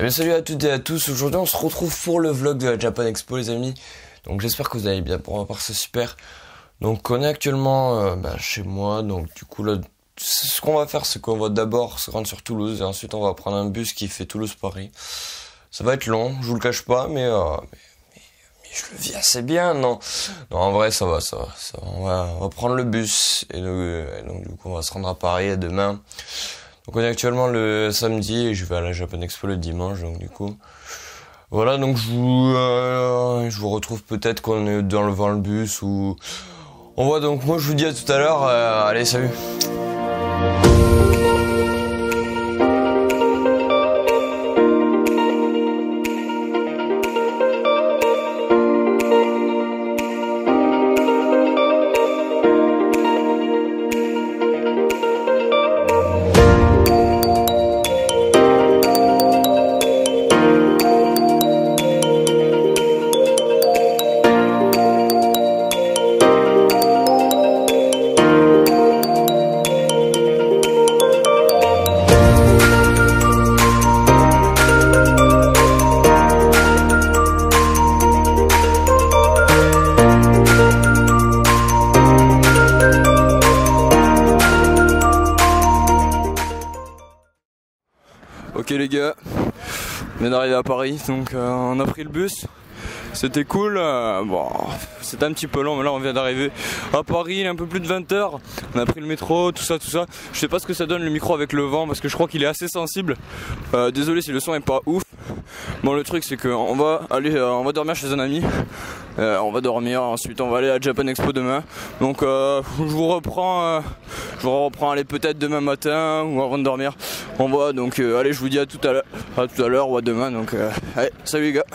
Eh bien, salut à toutes et à tous, aujourd'hui on se retrouve pour le vlog de la Japan Expo les amis. Donc j'espère que vous allez bien, pour ma part c'est super. Donc on est actuellement chez moi, donc du coup là ce qu'on va faire c'est qu'on va d'abord se rendre sur Toulouse et ensuite on va prendre un bus qui fait Toulouse-Paris. Ça va être long, je vous le cache pas, mais je le vis assez bien, non en vrai ça va. On va prendre le bus et donc du coup on va se rendre à Paris demain. Donc on est actuellement le samedi et je vais à la Japan Expo le dimanche, donc du coup voilà, donc je vous retrouve peut-être qu'on est devant le bus ou on voit. Donc moi je vous dis à tout à l'heure, allez salut. Ok les gars, on vient d'arriver à Paris, donc on a pris le bus, c'était cool, bon, c'était un petit peu long mais là on vient d'arriver à Paris, il est un peu plus de 20h, on a pris le métro, tout ça, je sais pas ce que ça donne le micro avec le vent parce que je crois qu'il est assez sensible, désolé si le son est pas ouf. Bon le truc c'est qu'on va on va dormir chez un ami, on va dormir, ensuite on va aller à la Japan Expo demain, donc je vous reprends allez, peut-être demain matin ou avant de dormir, on voit. Donc allez, je vous dis à tout à l'heure ou à demain, donc allez, salut les gars.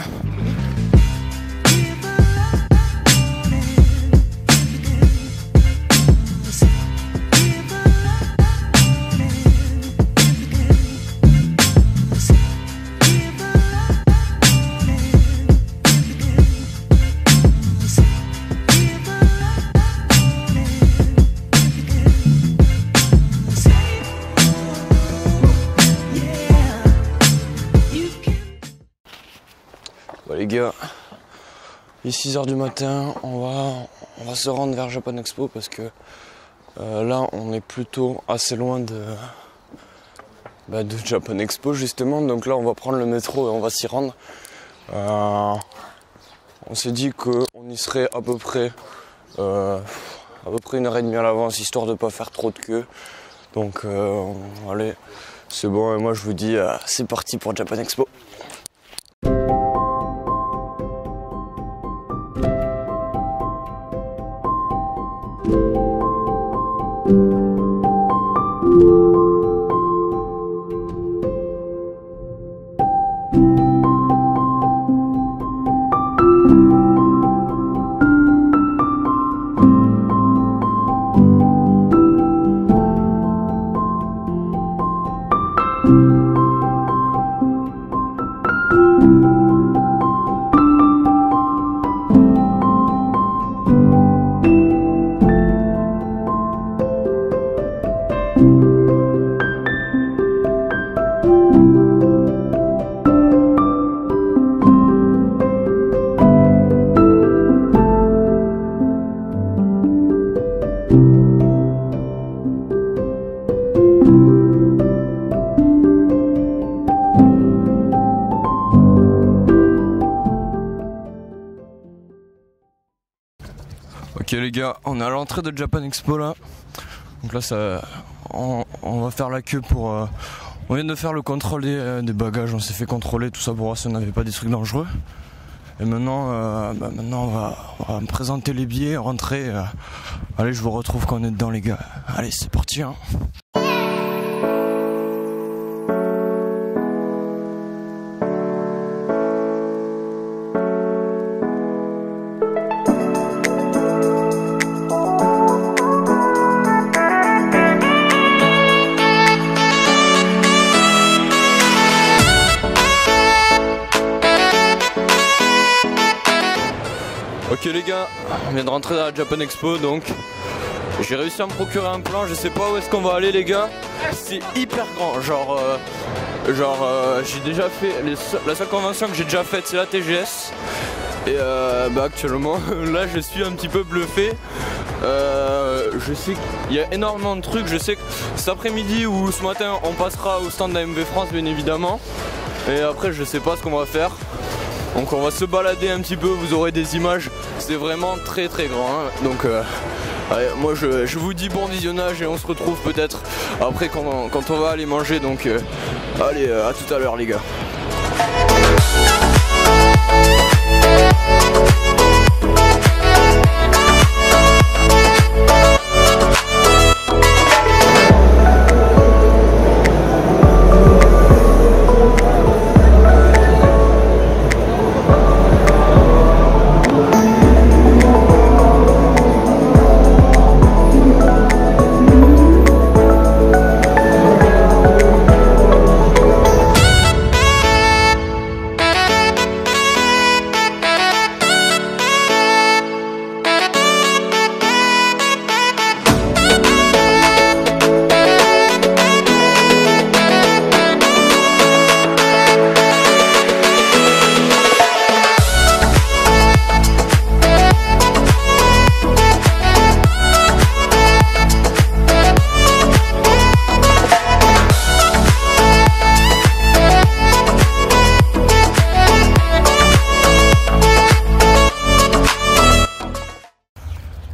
Les gars, il est 6h du matin, on va se rendre vers Japan Expo parce que là on est plutôt assez loin de Japan Expo justement, donc là on va prendre le métro et on va s'y rendre. On s'est dit qu'on y serait à peu près 1h30 à l'avance histoire de pas faire trop de queue. Donc allez, c'est bon et moi je vous dis c'est parti pour Japan Expo. Ok les gars, on est à l'entrée de Japan Expo là. Donc là on va faire la queue pour... on vient de faire le contrôle des bagages, on s'est fait contrôler tout ça pour voir si on n'avait pas des trucs dangereux. Et maintenant, on va me présenter les billets, rentrer. Allez, je vous retrouve quand on est dedans les gars. Allez, c'est parti hein. Ok les gars, on vient de rentrer dans la Japan Expo, donc j'ai réussi à me procurer un plan. Je sais pas où est-ce qu'on va aller les gars. C'est hyper grand, genre Genre j'ai déjà fait, la seule convention que j'ai déjà faite c'est la TGS. Et actuellement là je suis un petit peu bluffé. Je sais qu'il y a énormément de trucs. Je sais que cet après-midi ou ce matin on passera au stand d'AMV France bien évidemment. Et après je sais pas ce qu'on va faire. Donc on va se balader un petit peu, vous aurez des images. C'est vraiment très très grand hein. Donc allez, moi je vous dis bon visionnage et on se retrouve peut-être après quand on va aller manger. Donc allez à tout à l'heure les gars.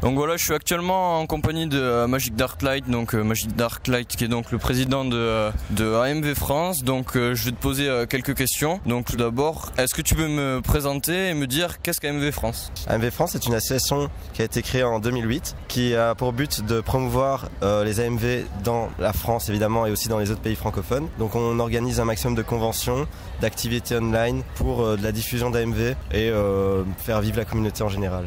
Donc voilà, je suis actuellement en compagnie de Magic Dark Light, donc Magic Dark Light qui est donc le président de AMV France. Donc je vais te poser quelques questions. Donc tout d'abord, est-ce que tu peux me présenter et me dire qu'est-ce qu'AMV France? AMV France est une association qui a été créée en 2008 qui a pour but de promouvoir les AMV dans la France évidemment et aussi dans les autres pays francophones. Donc on organise un maximum de conventions, d'activités online pour de la diffusion d'AMV et faire vivre la communauté en général.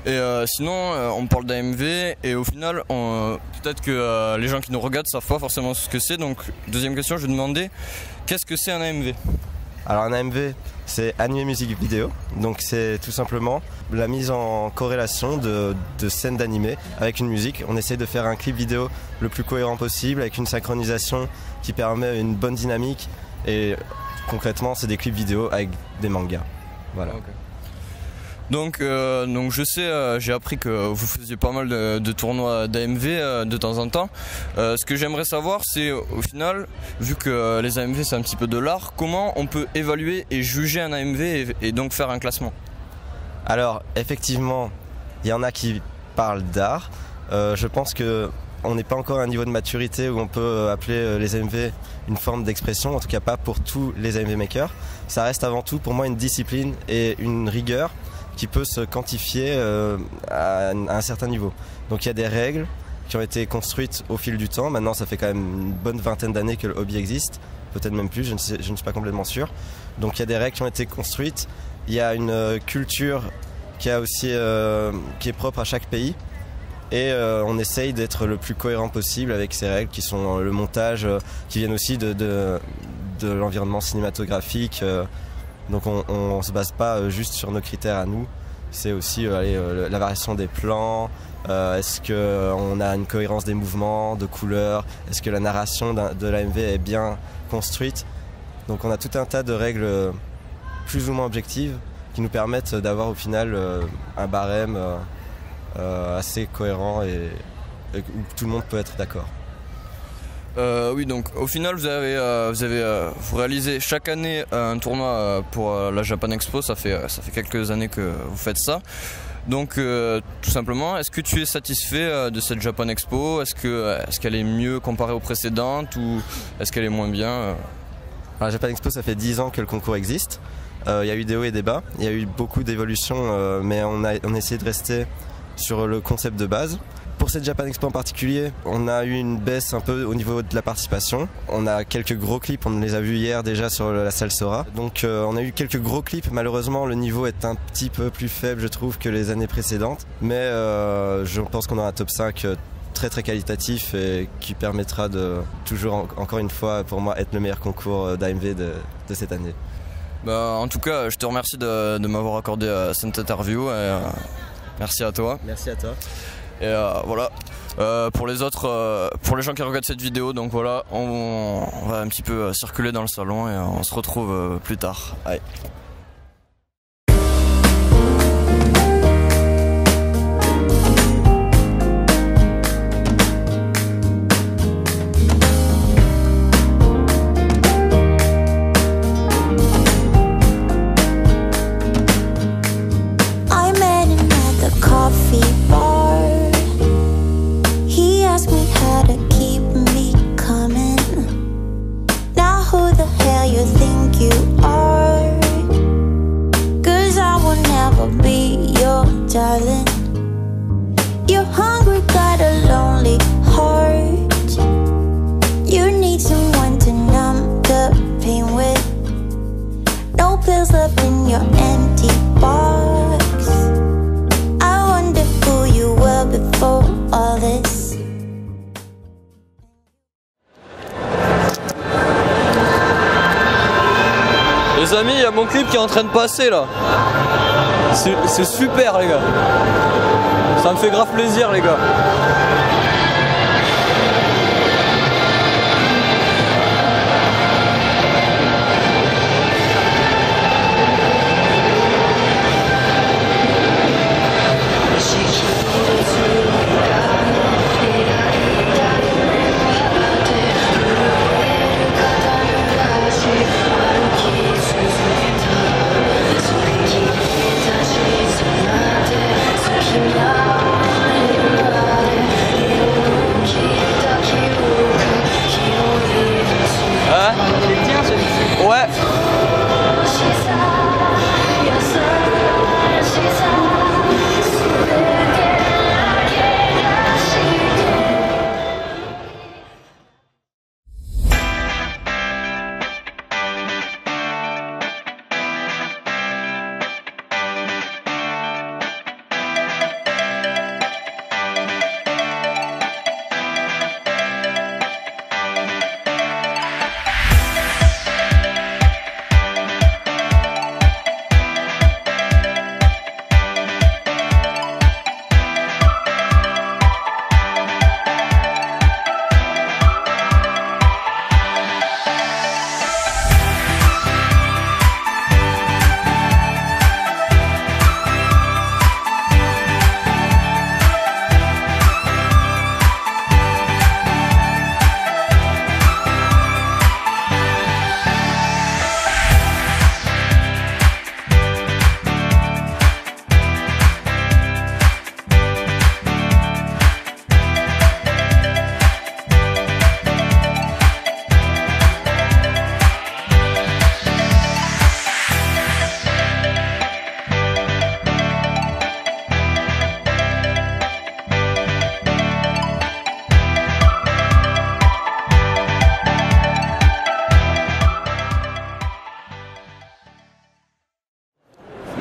Et sinon, on parle d'AMV et au final, peut-être que les gens qui nous regardent savent pas forcément ce que c'est. Donc, deuxième question, je vais demander, qu'est-ce que c'est un AMV? Alors un AMV, c'est Anime Music Video. Donc c'est tout simplement la mise en corrélation de scènes d'animé avec une musique. On essaie de faire un clip vidéo le plus cohérent possible avec une synchronisation qui permet une bonne dynamique. Et concrètement, c'est des clips vidéo avec des mangas. Voilà. Okay. Donc je sais, j'ai appris que vous faisiez pas mal de tournois d'AMV de temps en temps. Ce que j'aimerais savoir, c'est au final, vu que les AMV c'est un petit peu de l'art, comment on peut évaluer et juger un AMV et donc faire un classement? Alors effectivement, il y en a qui parlent d'art. Je pense que on n'est pas encore à un niveau de maturité où on peut appeler les AMV une forme d'expression, en tout cas pas pour tous les AMV makers. Ça reste avant tout pour moi une discipline et une rigueur qui peut se quantifier à un certain niveau. Donc il y a des règles qui ont été construites au fil du temps. Maintenant ça fait quand même une bonne vingtaine d'années que le hobby existe, peut-être même plus, je ne suis pas complètement sûr. Donc il y a des règles qui ont été construites, il y a une culture qui est propre à chaque pays et on essaye d'être le plus cohérent possible avec ces règles qui sont le montage, qui viennent aussi de l'environnement cinématographique. Donc on se base pas juste sur nos critères à nous, c'est aussi la variation des plans, est-ce qu'on a une cohérence des mouvements, de couleurs, est-ce que la narration de l'AMV est bien construite. Donc on a tout un tas de règles plus ou moins objectives qui nous permettent d'avoir au final un barème assez cohérent et où tout le monde peut être d'accord. Oui, donc au final vous réalisez chaque année un tournoi pour la Japan Expo, ça fait quelques années que vous faites ça. Donc tout simplement, est-ce que tu es satisfait de cette Japan Expo? Est-ce qu'elle est mieux comparée aux précédentes ou est-ce qu'elle est moins bien? La Japan Expo, ça fait 10 ans que le concours existe. Il y a eu des hauts et des bas, il y a eu beaucoup d'évolutions, mais on a essayé de rester sur le concept de base. Pour cette Japan Expo en particulier, on a eu une baisse un peu au niveau de la participation. On a quelques gros clips, on les a vus hier déjà sur la salle Sora. Donc on a eu quelques gros clips, malheureusement le niveau est un petit peu plus faible je trouve que les années précédentes. Mais je pense qu'on a un top 5 très très qualitatif et qui permettra de toujours encore une fois pour moi être le meilleur concours d'AMV de cette année. En tout cas, je te remercie de m'avoir accordé cette interview. Et, merci à toi. Merci à toi. Et voilà. Pour les autres, pour les gens qui regardent cette vidéo, donc voilà, on va un petit peu circuler dans le salon et on se retrouve plus tard. Allez. You're hungry, got a lonely heart. You need someone to numb the pain with. No pills left in your empty box. I wonder who you were before all this. Les amis, il y a mon clip qui est en train de passer là. C'est super les gars. Ça me fait grave plaisir les gars. Ouais.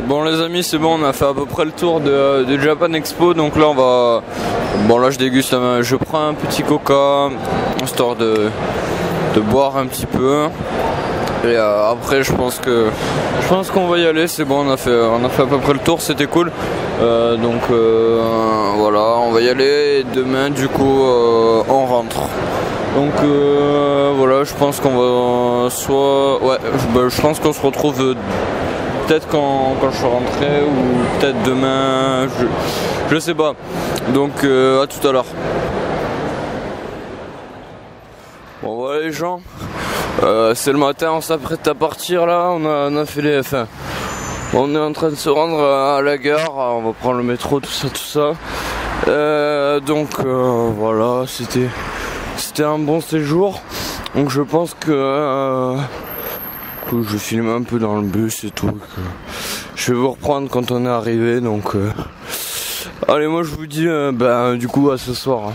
Bon les amis, c'est bon, on a fait à peu près le tour de Japan Expo. Donc là on va... Bon là je déguste, je prends un petit coca, histoire de boire un petit peu. Et après je pense qu'on va y aller, c'est bon, on a fait à peu près le tour, c'était cool. Donc voilà, on va y aller et demain du coup on rentre. Donc voilà, je pense qu'on va soit... Ouais, je pense qu'on se retrouve... peut-être quand je suis rentré ou peut-être demain, je sais pas. Donc à tout à l'heure. Bon voilà les gens, c'est le matin, on s'apprête à partir là, on a fait les F1. On est en train de se rendre à la gare, on va prendre le métro, tout ça. Donc voilà, c'était un bon séjour. Donc je pense que je filme un peu dans le bus et tout. Je vais vous reprendre quand on est arrivé. Donc allez, moi je vous dis du coup à ce soir.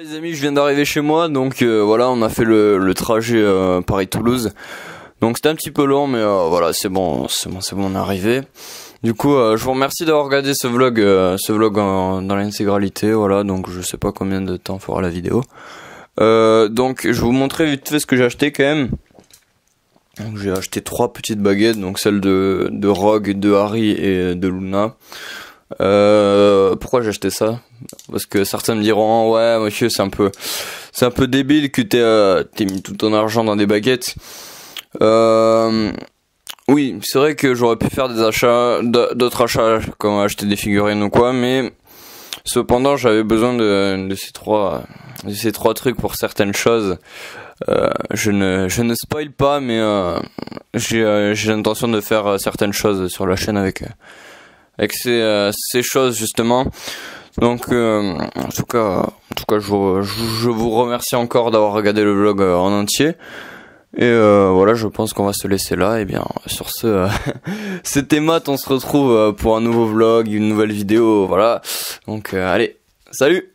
Les amis, je viens d'arriver chez moi, donc voilà, on a fait le trajet Paris-Toulouse. Donc c'était un petit peu long, mais voilà, c'est bon, on est arrivé. Du coup, je vous remercie d'avoir regardé ce vlog dans l'intégralité, voilà. Donc je sais pas combien de temps fera la vidéo. Donc je vais vous montrer vite fait ce que j'ai acheté quand même. Donc j'ai acheté 3 petites baguettes, donc celle de Rogue, de Harry et de Luna. Pourquoi j'ai acheté ça? Parce que certains me diront ouais monsieur c'est un peu débile que t'aies mis tout ton argent dans des baguettes. Oui, c'est vrai que j'aurais pu faire d'autres achats comme acheter des figurines ou quoi, mais cependant j'avais besoin de ces trois trucs pour certaines choses. Je ne spoil pas, mais j'ai l'intention de faire certaines choses sur la chaîne avec ces choses justement. Donc en tout cas je vous remercie encore d'avoir regardé le vlog en entier. Et voilà, je pense qu'on va se laisser là. Et bien sur ce c'était Matt, on se retrouve pour un nouveau vlog, une nouvelle vidéo, voilà. Donc allez, salut.